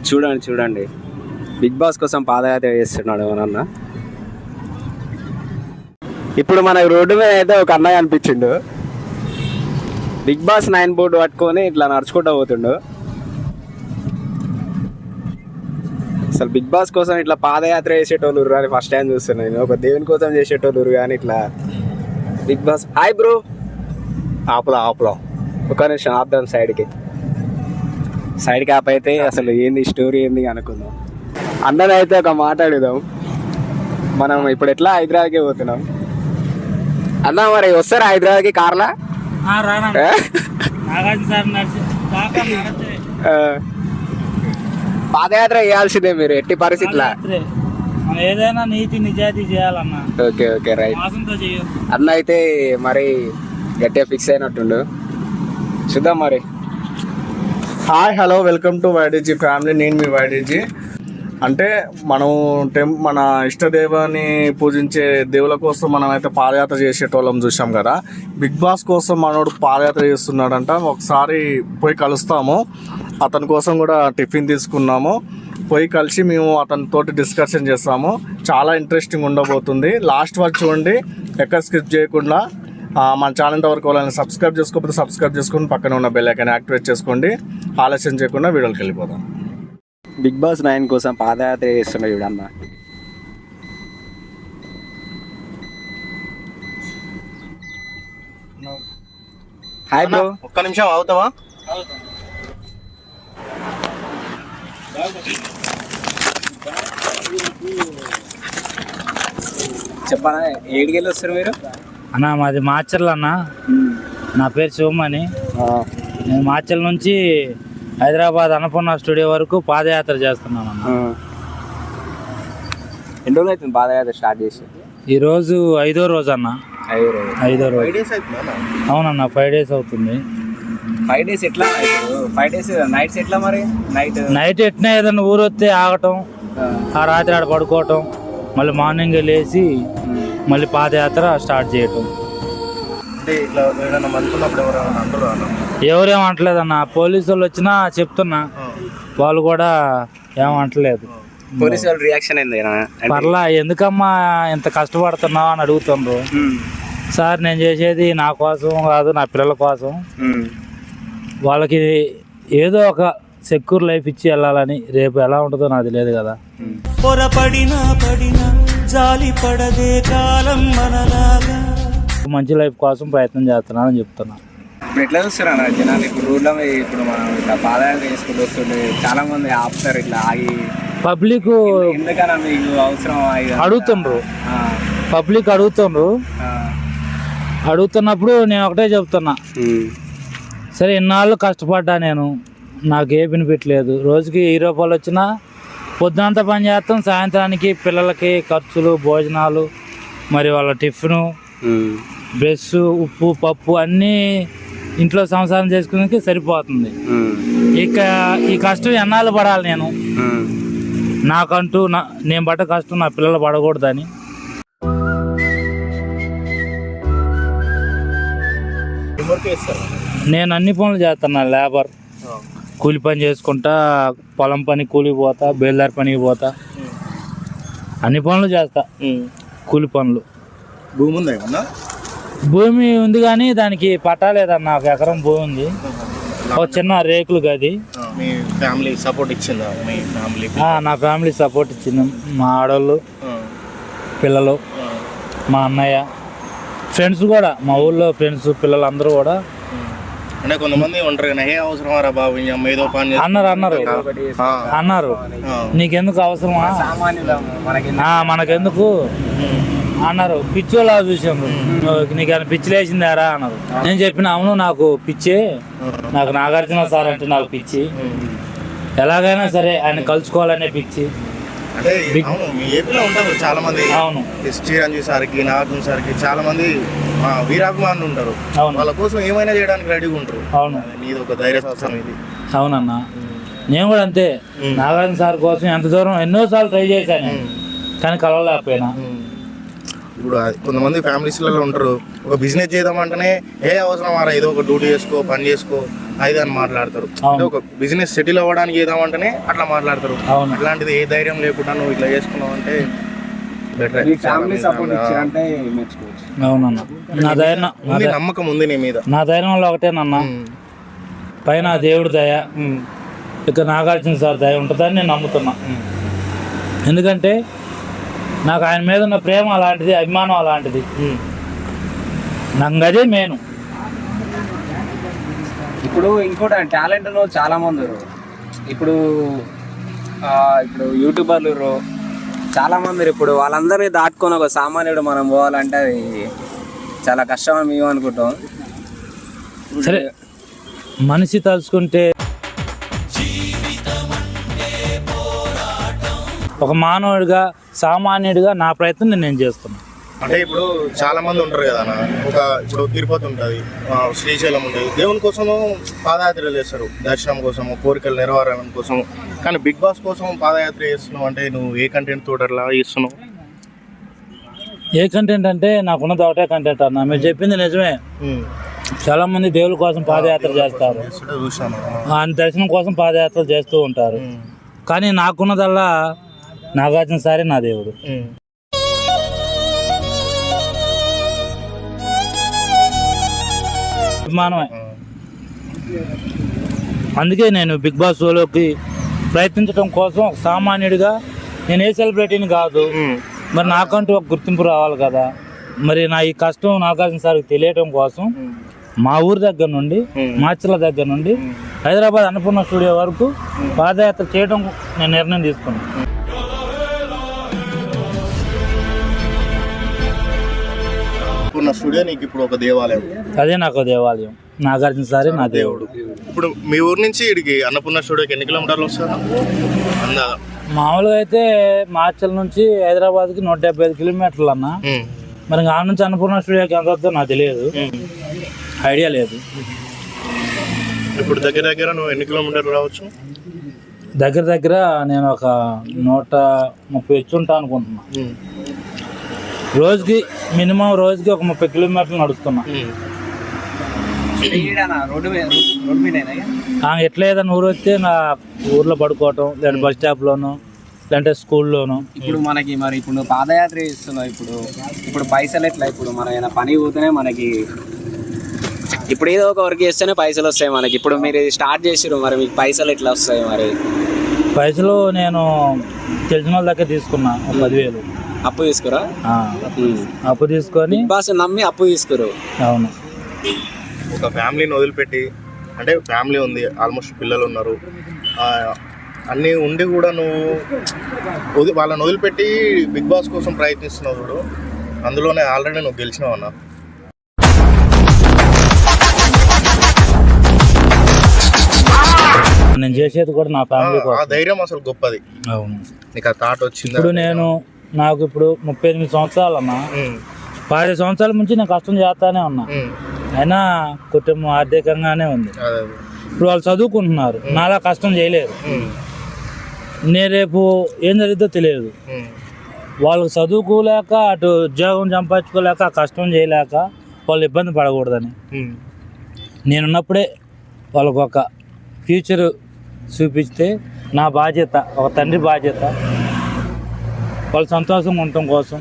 చూడండి big boss కోసం పాదయాత్ర చేస్తున్నాడు అన్న. ఇప్పుడు మన రోడ్డు మీద అయితే ఒక అన్నయ్య అనిపించిండు, బిగ్ బాస్ 9 బోర్డు పట్టుకొని ఇట్లా నడుచుకుంటూ పోతుండు. అసలు బిగ్ బాస్ కోసం ఇట్లా పాదయాత్ర చేసేటోళ్ళు అని ఫస్ట్ టైం చూస్తున్నాను నేను. ఒక దేవుని కోసం చేసేటోళ్ళు కానీ ఇట్లా బిగ్ బాస్. హాయ్ బ్రో, ఆపులా ఒక నిమిషం ఆపుదాం, సైడ్కి ఆప్ అయితే అసలు ఏంది స్టోరీ ఏంది అనుకుందాం. అందరూ అయితే ఒక మాట్లాడుదాం. మనం ఇప్పుడు ఎట్లా హైదరాబాద్కి పోతున్నాం అన్న, మరి వస్తారా హైదరాబాద్కి కార్లా? పాదయాత్ర చేయాల్సిందే మీరు ఎట్టి పరిస్థితుల్లో. ఏదైనా నీతి నిజాయితీ చేయాలన్నా. ఓకే రైట్ అన్న. అయితే మరి గట్టిగా ఫిక్స్ అయినట్టుండు, చూద్దాం మరి. Hi hello, welcome to YDG family. నేను మీ వైడీజీ. అంటే మనం మన ఇష్టదేవాన్ని పూజించే దేవుల కోసం మనం అయితే పాదయాత్ర చేసేటోళ్ళం చూసాం కదా. బిగ్ బాస్ కోసం మనోడు పాదయాత్ర చేస్తున్నాడంట. ఒకసారి పోయి కలుస్తాము, అతని కోసం కూడా టిఫిన్ తీసుకున్నాము. పోయి కలిసి మేము అతనితోటి డిస్కషన్ చేస్తాము. చాలా ఇంట్రెస్టింగ్ ఉండబోతుంది. లాస్ట్ వరకు చూడండి, ఎక్కడ స్కిప్ చేయకుండా. మన ఛానల్ వరకు వాళ్ళని సబ్స్క్రైబ్ చేసుకోకపోతే సబ్స్క్రైబ్ చేసుకుని పక్కన ఉన్న బెల్ ఐకాన్ యాక్టివేట్ చేసుకోండి. ఆలస్యం చేయకుండా వీడియోకి వెళ్ళిపోదాం. బిగ్ బాస్ 9 కోసం పాదయాత్ర చేస్తున్నా చూడన్న. హాయ్ బ్రో, ఒక్క నిమిషం అవుతావా? చెప్పనా, ఏడికి వెళ్ళి వస్తారు మీరు? అన్న మాది మాచర్ల అన్న. నా పేరు శివమణి. నేను మాచర్ల నుంచి హైదరాబాద్ అన్నపూర్ణ స్టూడియో వరకు పాదయాత్ర చేస్తున్నాను అన్న. ఎన్ని రోజులు అవుతుంది పాదయాత్ర స్టార్ట్ చేసి? ఈరోజు 5వ రోజు అన్న. 5వ రోజు. అవునన్న, 5 days అవుతుంది. 5 days ఎట్లా? 5 days నైట్స్ ఎట్లా మరి? నైట్ ఎట్లా ఏదైనా ఊరు వస్తే ఆగటం, ఆ రాత్రి ఆడ పడుకోవటం, మళ్ళీ మార్నింగ్ లేచి మళ్ళీ పాదయాత్ర స్టార్ట్ చేయటం. ఎవరేమంటలేదన్న. పోలీసు వాళ్ళు వచ్చినా చెప్తున్నా, వాళ్ళు కూడా ఏమంటలేదు. పోలీసు వాళ్ళ రియాక్షన్ ఏంది? పర్లా, ఎందుకమ్మా ఇంత కష్టపడుతున్నావు అని అడుగుతుండ్రు. సార్ నేను చేసేది నా కోసం కాదు, నా పిల్లల కోసం. వాళ్ళకి ఏదో ఒక సెక్యూర్ లైఫ్ ఇచ్చి వెళ్ళాలని. రేపు ఎలా ఉంటుందో నాకు తెలియదు కదా. మంచి లైఫ్ కోసం ప్రయత్నం చేస్తున్నానని చెప్తున్నా. ఇప్పుడు ఎట్లా చూస్తున్నా జనాలు? ఇప్పుడు రోడ్ల మీద ఇప్పుడు మనం ఇట్లా పాదయాత్ర చేసుకుంటూ వస్తుండే చాలా మంది ఆపుతారు ఇట్లా ఆగి. పబ్లిక్ ఎందుకన్నా మీకు అవసరం అడుగుతుండ్రు, పబ్లిక్ అడుగుతున్నప్పుడు నేను ఒకటే చెప్తున్నా, సరే ఇన్నాళ్ళు కష్టపడ్డా నేను, నాకు ఏ బెనిఫిట్ లేదు. రోజుకి 20 రూపాయలు వచ్చినా పొద్దునంతా పని చేస్తాం, సాయంత్రానికి పిల్లలకి ఖర్చులు, భోజనాలు, మరి వాళ్ళ టిఫిను, బ్రష్, ఉప్పు, పప్పు అన్నీ ఇంట్లో సంసారం చేసుకునేకి సరిపోతుంది. ఇక ఈ కష్టం ఎన్నాళ్ళు పడాలి నేను? నాకంటూ నేను పడ్డ కష్టం నా పిల్లలు పడకూడదని. నేను అన్ని పనులు చేస్తాను. లేబర్ కూలి పని చేసుకుంటా, పొలం పని కూలికి పోతా, బేల్దారి పనికి పోతా, అన్ని పనులు చేస్తా. కూలి పనులు. భూమి ఉందా ఏమన్నా? భూమి ఉంది కానీ దానికి పట్టా లేదన్న. 1 ఎకరం భూమి ఉంది, ఒక చిన్న రేకులు గది. మీ ఫ్యామిలీ సపోర్ట్ ఇచ్చిందా? మీ ఫ్యామిలీ? నా ఫ్యామిలీ సపోర్ట్ ఇచ్చింది. మా ఆడవాళ్ళు, పిల్లలు, మా అన్నయ్య, ఫ్రెండ్స్ కూడా, మా ఊళ్ళో ఫ్రెండ్స్ పిల్లలు అందరూ కూడా. అంటే కొంతమంది ఉంటారు ఏ అవసరం రా బాబు ఏదో పని అన్నారు. నీకెందుకు అవసరమా, మనకెందుకు అన్నారు. పిచ్చోలా చూసాము. నీకు పిచ్చి లేచిందారా అన్నారు. నేను చెప్పిన అవును, నాకు పిచ్చే, నాకు నాగార్జున సార్ అంటే నాకు పిచ్చి, ఎలాగైనా సరే ఆయన కలుసుకోవాలనే పిచ్చి. చాలా మంది అవును చిరంజీవి సార్కి, నాగార్జున సార్కి చాలా మంది వీరాభిమానులు ఉంటారు. వాళ్ళ కోసం ఏమైనా చేయడానికి రెడీగా ఉంటారు. అవును, ఇది ఒక ధైర్య సంవత్సరం ఇది. అవునన్నా, నేను కూడా అంతే. నాగార్జున సార్ కోసం ఎంత దూరం ఎన్నోసార్లు ట్రై చేశాను కానీ కలవలేకపోయినా. ఇప్పుడు కొంతమంది ఫ్యామిలీస్లలో ఉంటారు, ఒక బిజినెస్ చేద్దామంటేనే అవసరం ఆరా, ఏదో ఒక డ్యూటీ చేసుకో, పని చేసుకో, ఐదు అని మాట్లాడతారు. అవును. అంటే ఒక బిజినెస్ సెటిల్ అవ్వడానికి ఏదామంటేనే అట్లా మాట్లాడతారు. అవును. అట్లాంటిది ఏ ధైర్యం లేకుండా నువ్వు ఇట్లా చేసుకున్నావు అంటే బెటర్. ఫ్యామిలీ సపోర్ట్ ఇచ్చారంటే మెచ్చుకోవచ్చు. అవునన్న, నా ధైర్యం ఉంది, నమ్మకం ఉంది నీ మీద. నా ధైర్యం వల్ల ఒకటేనన్న, పైన దేవుడి దయ, ఇక నాగార్జున సార్ దయ ఉంటుందని నేను నమ్ముతున్నా. ఎందుకంటే నాకు ఆయన మీద ఉన్న ప్రేమ అలాంటిది, అభిమానం అలాంటిది. నాకు అదే మెయిన్. ఇప్పుడు ఇంకోటి టాలెంట్ చాలా మంది ఉన్నారు. ఇప్పుడు యూట్యూబర్లు చాలా మంది. ఇప్పుడు వాళ్ళందరినీ దాటుకొని ఒక సామాన్యుడు మనం పోవాలంటే అది చాలా కష్టం అని మేము అనుకుంటాం. సరే, మనిషి తలుచుకుంటే ఒక మానవుడిగా, సామాన్యుడిగా నా ప్రయత్నం నేను చేస్తున్నాను. అంటే ఇప్పుడు చాలా మంది ఉంటారు కదా అన్న, ఇప్పుడు తిరుపతి ఉంటుంది, శ్రీశైలం ఉంటుంది, దేవుని కోసము పాదయాత్రలు చేస్తారు, దర్శనం కోసము, కోరికలు నెరవేరడం కోసం. కానీ బిగ్ బాస్ కోసం పాదయాత్ర చేస్తున్నావు అంటే నువ్వు ఏ కంటెంట్ తోటలా చేస్తున్నావు? ఏ కంటెంట్ అంటే నాకున్నది ఒకటే కంటెంట్ అన్న. మీరు చెప్పింది నిజమే. చాలా మంది దేవుల కోసం పాదయాత్ర చేస్తారు, చూసాను, ఆయన దర్శనం కోసం పాదయాత్రలు చేస్తూ ఉంటారు. కానీ నాకున్నదల్లా నాగార్జున సారే నా దేవుడు. అభిమానమే. అందుకే నేను బిగ్ బాస్ షోలోకి ప్రయత్నించడం కోసం ఒక సామాన్యుడిగా, నేను ఏ సెలబ్రిటీని కాదు, మరి నాకంటూ ఒక గుర్తింపు రావాలి కదా. మరి నా ఈ కష్టం నాగార్జున సార్కి తెలియటం కోసం మా ఊరి దగ్గర నుండి, మాచర్ల దగ్గర నుండి హైదరాబాద్ అన్నపూర్ణ స్టూడియో వరకు పాదయాత్ర చేయడం నేను నిర్ణయం తీసుకున్నాను. స్టూడియో నీకు ఇప్పుడు ఒక దేవాలయం. అదే నాకు దేవాలయం, నాగార్జున సారే నా దేవుడు. ఇప్పుడు మీ ఊరు నుంచి ఇక్కడికి అన్నపూర్ణ స్టూడియోకి ఎన్ని కిలోమీటర్లు వస్తారు అందా? మామూలుగా అయితే మాచర్ల నుంచి హైదరాబాద్కి 175 కిలోమీటర్లు అన్న. మరి ఆ నుంచి అన్నపూర్ణ స్టూడియోకి ఎంత వద్దో నాకు తెలియదు, ఐడియా లేదు. ఇప్పుడు దగ్గర దగ్గర నువ్వు ఎన్ని కిలోమీటర్లు రావచ్చు? దగ్గర దగ్గర నేను ఒక 130 వచ్చి ఉంటాను అనుకుంటున్నా. రోజుకి మినిమం రోజుకి ఒక 30 కిలోమీటర్లు నడుస్తున్నా. ఎట్లా ఏదైనా ఊరు వస్తే నా ఊర్లో పడుకోవటం, లేదా బస్ స్టాప్లోను, లేదంటే స్కూల్లోను. ఇప్పుడు మనకి మరి ఇప్పుడు నువ్వు పాదయాత్ర చేస్తున్నావు, ఇప్పుడు పైసలు ఎట్లా? ఇప్పుడు మన ఏదైనా పని పోతేనే మనకి, ఇప్పుడు ఏదో ఒక వర్క్ చేస్తేనే పైసలు వస్తాయి మనకి. ఇప్పుడు మీరు స్టార్ట్ చేసారు, మరి మీకు పైసలు ఎట్లా వస్తాయి? మరి పైసలు నేను తెలిసిన వాళ్ళ దగ్గర తీసుకున్నా, 10,000 అప్పు తీసుకురా. అప్పు తీసుకొని బాస్ నమ్మి అప్పు తీసుకురు. అవును. ఒక ఫ్యామిలీని వదిలిపెట్టి, అంటే ఫ్యామిలీ ఉంది, ఆల్మోస్ట్ పిల్లలు ఉన్నారు, అన్నీ ఉండి కూడా నువ్వు వాళ్ళని వదిలిపెట్టి బిగ్ బాస్ కోసం ప్రయత్నిస్తున్నావు చూడు, అందులోనే ఆల్రెడీ నువ్వు గెలిచినావు అన్న. నేను చేసేది కూడా నా ఫ్యామిలీ కోసం. ఆ ధైర్యం అసలు గొప్పది. అవును. నీకు ఆ థాట్ వచ్చింది. ఇప్పుడు నాకు ఇప్పుడు 38 సంవత్సరాలు అన్నా. 10 సంవత్సరాల నుంచి నేను కష్టం చేస్తానే ఉన్నా, అయినా కుటుంబం ఆర్థికంగానే ఉంది. ఇప్పుడు వాళ్ళు చదువుకుంటున్నారు, నాలా కష్టం చేయలేరు. నేను రేపు ఏం జరిగిద్దో తెలియదు. వాళ్ళకి చదువుకోలేక, అటు ఉద్యోగం సంపాదించుకోలేక, కష్టం చేయలేక వాళ్ళు ఇబ్బంది పడకూడదని నేనున్నప్పుడే వాళ్ళకు ఒక ఫ్యూచర్ చూపిస్తే నా బాధ్యత, ఒక తండ్రి బాధ్యత. వాళ్ళు సంతోషంగా ఉండటం కోసం,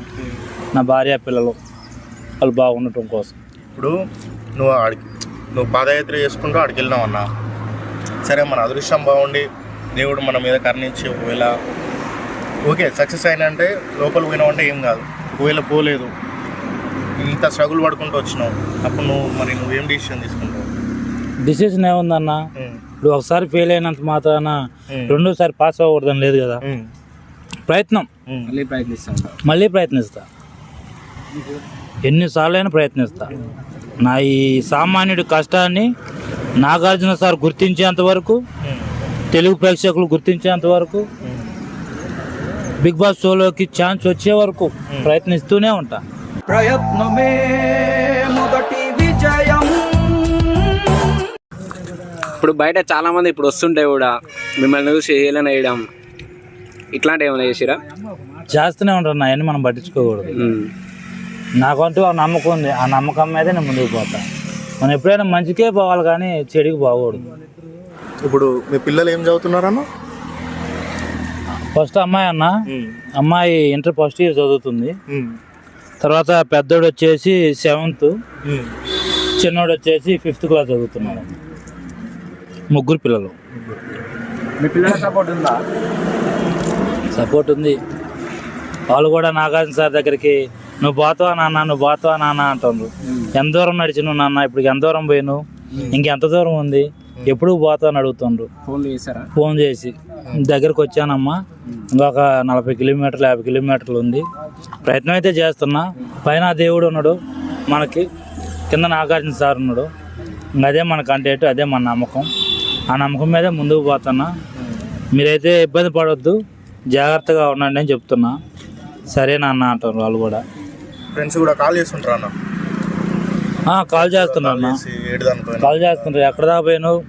నా భార్య పిల్లలు వాళ్ళు బాగుండటం కోసం. ఇప్పుడు నువ్వు పాదయాత్ర చేసుకుంటూ అక్కడికి వెళ్ళినావు అన్న. సరే, మన అదృష్టం బాగుండి దేవుడు మన మీద కరుణించి ఒకవేళ ఓకే సక్సెస్ అయినా అంటే లోపల పోయినావు అంటే ఏం కాదు. ఒకవేళ పోలేదు, ఇంత స్ట్రగుల్ పడుకుంటూ వచ్చినావు, అప్పుడు నువ్వేం డిసిషన్ తీసుకుంటావు? డిసిషన్ ఏముందన్న, ఇప్పుడు ఒకసారి ఫెయిల్ అయినంత మాత్రాన రెండోసారి పాస్ అవ్వకూడదని లేదు కదా. ప్రయత్నం మళ్ళీ ప్రయత్నిస్తా, ఎన్నిసార్లు అయినా ప్రయత్నిస్తా. నా ఈ సామాన్యుడి కష్టాన్ని నాగార్జున సార్ గుర్తించేంత వరకు, తెలుగు ప్రేక్షకులు గుర్తించేంత వరకు, బిగ్ బాస్ షోలోకి ఛాన్స్ వచ్చే వరకు ప్రయత్నిస్తూనే ఉంటా. ప్రయత్నమే మొదటి విజయం. ఇప్పుడు బయట చాలా మంది ఇప్పుడు వస్తుంటే కూడా మిమ్మల్ని చూసి ఏలన వేయడం ఇట్లాంటివి ఏమైనా చేసిరా? చేస్తూనే ఉంటాను, అవన్నీ మనం పట్టించుకోకూడదు. నాకంటూ ఆ నమ్మకం ఉంది, ఆ నమ్మకం మీదే నేను ముందుకు పోతా. మనం ఎప్పుడైనా మంచికే పోవాలి కానీ చెడుకి పోకూడదు. ఇప్పుడు మీ పిల్లలు ఏం చదువుతున్నారన్న? ఫస్ట్ అమ్మాయి అన్న, అమ్మాయి ఇంటర్ ఫస్ట్ ఇయర్ చదువుతుంది. తర్వాత పెద్దోడు వచ్చేసి 7th, చిన్నోడు వచ్చేసి 5th క్లాస్ చదువుతున్నాడు. ముగ్గురు పిల్లలు. మీ పిల్లల సపోర్ట్ ఉందా? సపోర్ట్ ఉంది. వాళ్ళు కూడా నాగార్జున సార్ దగ్గరికి నువ్వు పోతావా నాన్న అంటారు. ఎంత దూరం నడిచినావు నాన్న, ఇప్పుడు ఎంత దూరం పోయినావు, ఇంకెంత దూరం ఉంది, ఎప్పుడు పోతావు అని అడుగుతుండ్రు. ఫోన్ చేసి దగ్గరకు వచ్చానమ్మా, ఇంకొక 40 కిలోమీటర్లు 50 కిలోమీటర్లు ఉంది, ప్రయత్నం అయితే చేస్తున్నా. పైన దేవుడు ఉన్నాడు మనకి, కింద నాగార్జున సార్ ఉన్నాడు. అదే మన కంటెంట్, అదే మన నమ్మకం. ఆ నమ్మకం మీదే ముందుకు పోతున్నా. మీరైతే ఇబ్బంది పడవద్దు, జాగ్రత్తగా ఉండండి అని చెప్తున్నా. సరే నాన్న అంటారు వాళ్ళు కూడా. ఫ్రెండ్స్ కూడా కాల్ చేస్తుంటారు అన్న? కాల్ చేస్తున్నారు అన్న, కాల్ చేస్తుంటారు. ఎక్కడ దాకా పోయినావు,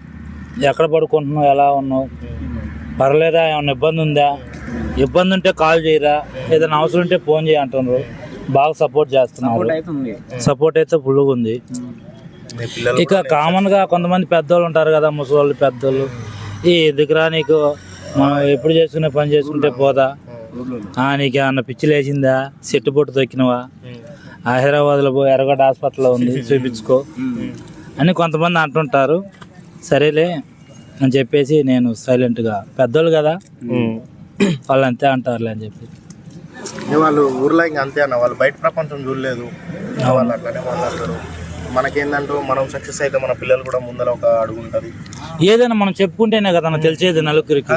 ఎక్కడ పడుకుంటున్నావు, ఎలా ఉన్నావు, పర్లేదా, ఏమన్నా ఇబ్బంది ఉందా, ఇబ్బంది ఉంటే కాల్ చేయరా, ఏదైనా అవసరం ఉంటే ఫోన్ చేయ అంటున్నారు. బాగా సపోర్ట్ చేస్తున్నారు. సపోర్ట్ అయితే ఫుల్గా ఉంది. ఇక కామన్గా కొంతమంది పెద్దోళ్ళు ఉంటారు కదా, ముసలి పెద్దోళ్ళు, ఈ ఎదుగురా నీకు మనం ఎప్పుడు చేసుకునే పని చేసుకుంటే పోదా, నీకు ఏమన్నా పిచ్చి లేచిందా, చెట్టు పొట్టు తొక్కినవా, హైదరాబాద్లో పోయి ఎర్రగడ్డ హాస్పిటల్లో ఉంది చూపించుకో అని కొంతమంది అంటుంటారు. సరేలే అని చెప్పేసి నేను సైలెంట్గా, పెద్దోళ్ళు కదా వాళ్ళు అంతే అంటారులే అని చెప్పి. వాళ్ళు ఊర్లో ఇంకా అంతే అన్న, వాళ్ళు బయట ప్రపంచం చూడలేదు, వాళ్ళు అట్లానే మాట్లాడతారు. మనకేందంటూ మనం సక్సెస్ అయితే మన పిల్లలు కూడా ముందర ఒక అడుగు ఉంటుంది. ఏదైనా మనం చెప్పుకుంటేనే కదా అన్న తెలిసేది నలుగురికి.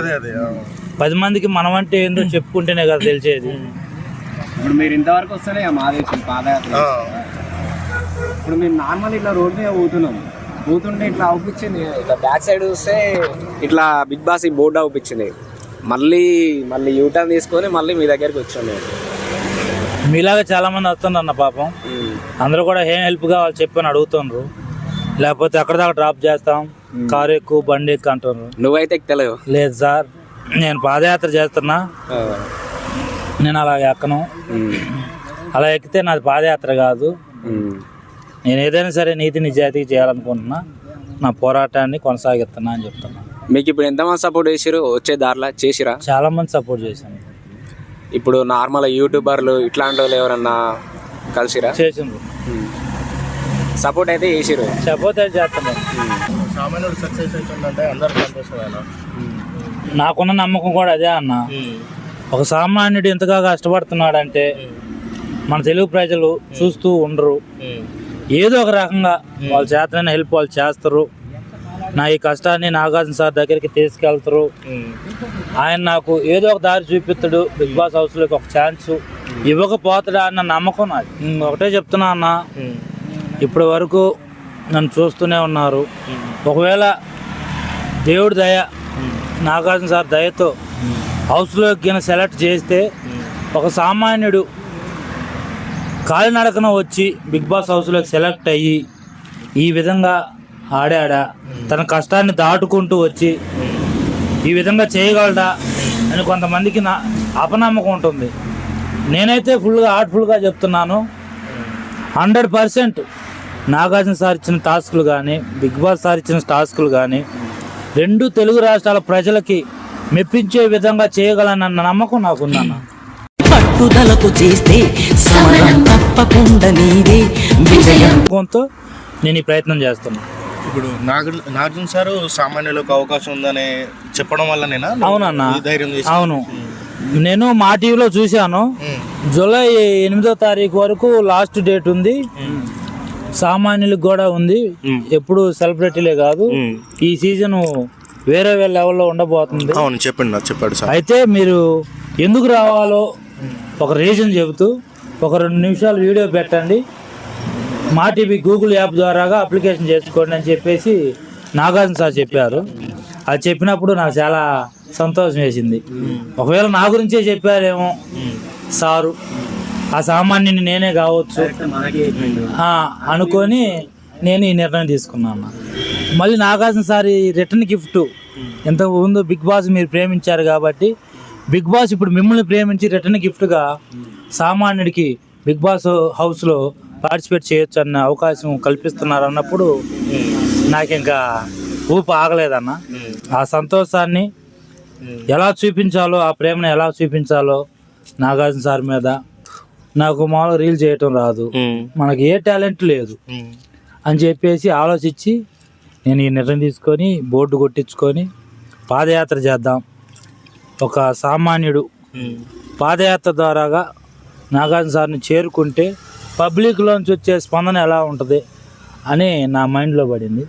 10 మందికి మనం అంటే ఏందో చెప్పుకుంటేనే కదా తెలిసేది. ఇప్పుడు మీరు ఇంతవరకు వస్తేనే మాదేశం పాదయాత్ర. ఇప్పుడు మేము నార్మల్ ఇట్లా రోడ్ మీద పోతుంటే ఇట్లా అవుపించింది, ఇట్లా బ్యాక్ సైడ్ చూస్తే ఇట్లా బిగ్ బాస్ ఈ బోర్డు అవుపించింది. మళ్ళీ యూటర్న్ తీసుకొని మళ్ళీ మీ దగ్గరికి వచ్చాను. మీలాగా చాలా మంది వస్తున్నారు అన్న పాపం. అందరూ కూడా ఏం హెల్ప్ కావాలి చెప్పని అడుగుతుండ్రు, లేకపోతే అక్కడ దాకా డ్రాప్ చేస్తాం, కారు ఎక్కువ బండి ఎక్కువ అంటున్నారు. నువ్వైతే ఎక్కుతలేవు. లేదు సార్, నేను పాదయాత్ర చేస్తున్నా, నేను అలా ఎక్కను. అలా ఎక్కితే నాది పాదయాత్ర కాదు. నేను ఏదైనా సరే నీతి నిజాయితీగా చేయాలనుకుంటున్నా, నా పోరాటాన్ని కొనసాగిస్తున్నా అని చెప్తున్నా. మీకు ఇప్పుడు ఎంతమంది సపోర్ట్ చేసిరు వచ్చే దారిలో? చేసిరా? చాలా మంది సపోర్ట్ చేశాను. ఇప్పుడు నార్మల్ యూట్యూబర్లు ఇట్లాంటి వాళ్ళు ఎవరన్నా కలిసిరా? చేసిండ్రు, సపోర్ట్ అయితే చేసిరు. సపోర్ట్ అయితే చేస్తున్నారు. సామాన్యుడు సక్సెస్ అవుతుందంటే అందరూ సంతోషమేనా? నాకున్న నమ్మకం కూడా అదే అన్న. ఒక సామాన్యుడు ఎంతగా కష్టపడుతున్నాడంటే మన తెలుగు ప్రజలు చూస్తూ ఉండరు. ఏదో ఒక రకంగా వాళ్ళ చేతనైనా హెల్ప్ వాళ్ళు చేస్తారు. నా ఈ కష్టాన్ని నాగార్జున సార్ దగ్గరికి తీసుకెళ్తారు. ఆయన నాకు ఏదో ఒక దారి చూపిస్తాడు, బిగ్ బాస్ హౌస్లోకి ఒక ఛాన్స్ ఇవ్వకపోతాడా అన్న నమ్మకం నాది. ఒకటే చెప్తున్నా అన్న, ఇప్పటి వరకు నన్ను చూస్తూనే ఉన్నారు. ఒకవేళ దేవుడి దయ, నాగార్జున సార్ దయతో హౌస్లోకి సెలెక్ట్ చేస్తే ఒక సామాన్యుడు కాలినడకన వచ్చి బిగ్ బాస్ హౌస్లోకి సెలెక్ట్ అయ్యి ఈ విధంగా ఆడా, తన కష్టాన్ని దాటుకుంటూ వచ్చి ఈ విధంగా చేయగలడా అని కొంతమందికి నా అపనమ్మకం ఉంటుంది. నేనైతే హార్ట్ఫుల్గా చెప్తున్నాను, 100% నాగార్జున సార్ ఇచ్చిన టాస్కులు కానీ, బిగ్ బాస్ సార్ ఇచ్చిన టాస్కులు కానీ 2 తెలుగు రాష్ట్రాల ప్రజలకి మెప్పించే విధంగా చేయగలనన్న నమ్మకం నాకుందన్న. పట్టుదలకు చేస్తే సమరం తప్పకుండా నీదే విజయంతో నేను ఈ ప్రయత్నం చేస్తున్నా. ఇప్పుడు నాగార్జున సార్ సామాన్యులకు అవకాశం ఉందని చెప్పడం వల్ల నేనా? అవునన్న, ధైర్యం చేసి. అవును, నేను మా టీవీలో చూశాను. జూలై 8వ తారీఖు వరకు లాస్ట్ డేట్ ఉంది. సామాన్యులకు కూడా ఉంది, ఎప్పుడు సెలబ్రిటీలే కాదు, ఈ సీజన్ వేరే లెవెల్లో ఉండబోతుంది. అవును, చెప్పాడు సార్. అయితే మీరు ఎందుకు రావాలో ఒక రీజన్ చెబుతూ ఒక 2 నిమిషాలు వీడియో పెట్టండి, మా టీవీ గూగుల్ యాప్ ద్వారాగా అప్లికేషన్ చేసుకోండి అని చెప్పేసి నాగార్జున సార్ చెప్పారు. అది చెప్పినప్పుడు నాకు చాలా సంతోషం వేసింది. ఒకవేళ నా గురించే చెప్పారేమో సారు, ఆ సామాన్యుని నేనే కావచ్చు అనుకొని నేను ఈ నిర్ణయం తీసుకున్నాను. మళ్ళీ నాగార్జున సార్ రిటర్న్ గిఫ్ట్, ఇంతకుముందు బిగ్ బాస్ మీరు ప్రేమించారు కాబట్టి బిగ్ బాస్ ఇప్పుడు మిమ్మల్ని ప్రేమించి రిటర్న్ గిఫ్ట్గా సామాన్యుడికి బిగ్ బాస్ హౌస్లో పార్టిసిపేట్ చేయొచ్చు అన్న అవకాశం కల్పిస్తున్నారు అన్నప్పుడు నాకు ఇంకా ఊపు ఆగలేదన్న. ఆ సంతోషాన్ని ఎలా చూపించాలో, ఆ ప్రేమను ఎలా చూపించాలో నాగార్జున సార్ మీద. నాకు మామూలుగా రీల్ చేయటం రాదు, మనకి ఏ టాలెంట్ లేదు అని చెప్పేసి ఆలోచించి నేను ఈ నిర్ణయం తీసుకొని బోర్డు కొట్టించుకొని పాదయాత్ర చేద్దాం. ఒక సామాన్యుడు పాదయాత్ర ద్వారాగా నాగార్జున సార్ని చేరుకుంటే పబ్లిక్లోంచి వచ్చే స్పందన ఎలా ఉంటుంది అని నా మైండ్లో పడింది.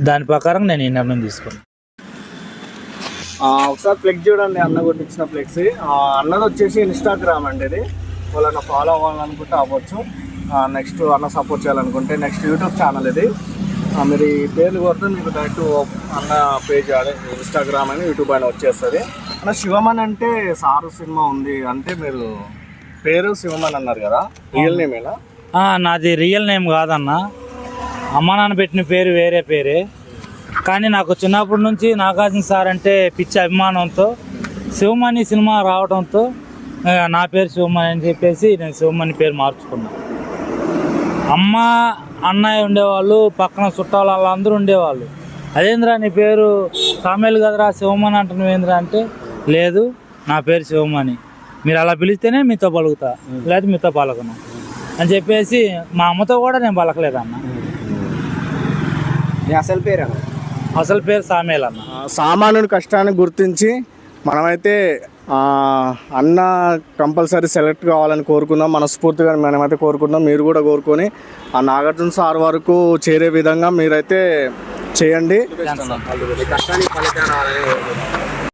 దాని ప్రకారం నేను ఈ నిర్ణయం తీసుకున్నాను. ఒకసారి ఫ్లెక్స్ చూడండి, అన్న కొట్టించిన ఫ్లెక్స్. అన్నది వచ్చేసి ఇన్స్టాగ్రామ్ అండి. ఇది వాళ్ళని ఫాలో అవ్వాలనుకుంటే అవ్వచ్చు. నెక్స్ట్ అన్న సపోర్ట్ చేయాలనుకుంటే నెక్స్ట్ యూట్యూబ్ ఛానల్ ఇది. మీరు ఈ పేర్లు కొడితే మీకు డైరెక్ట్ అన్న పేజ్ ఇన్స్టాగ్రామ్ అని యూట్యూబ్ అని వచ్చేస్తుంది. అన్న శివమన్ అంటే సారు సినిమా ఉంది అంటే మీరు పేరు శివమన్ అన్నారు కదా, రియల్ నేమేనా? నాది రియల్ నేమ్ కాదన్న, అమ్మ నాన్న పెట్టిన పేరు వేరే పేరే. కానీ నాకు చిన్నప్పటి నుంచి నాగార్జున సార్ అంటే పిచ్చి అభిమానంతో శివమణి సినిమా రావడంతో నా పేరు శివమణి అని చెప్పేసి నేను శివమణి పేరు మార్చుకున్నాను. అమ్మ అన్నయ్య ఉండేవాళ్ళు, పక్కన చుట్టాలు వాళ్ళందరూ ఉండేవాళ్ళు. అదేంద్రా నీ పేరు సామేలు కదరా శివమణి అంటున్నావేంద్రా అంటే, లేదు నా పేరు శివమణి, మీరు అలా పిలిస్తేనే మీతో పలుకుతా, లేదా మీతో పలకను అని చెప్పేసి మా అమ్మతో కూడా నేను పలకలేదన్న. అసలు పేరు అసలు పేరు సామేల్ అన్న. సామాన్యుడి కష్టాన్ని గుర్తించి మనమైతే అన్న కంపల్సరీ సెలెక్ట్ కావాలని కోరుకుందాం. మనస్ఫూర్తిగా మనమైతే కోరుకుందాం. మీరు కూడా కోరుకొని ఆ నాగార్జున సార్ వరకు చేరే విధంగా మీరైతే చేయండి. కష్టానికి ఫలితం రావాలని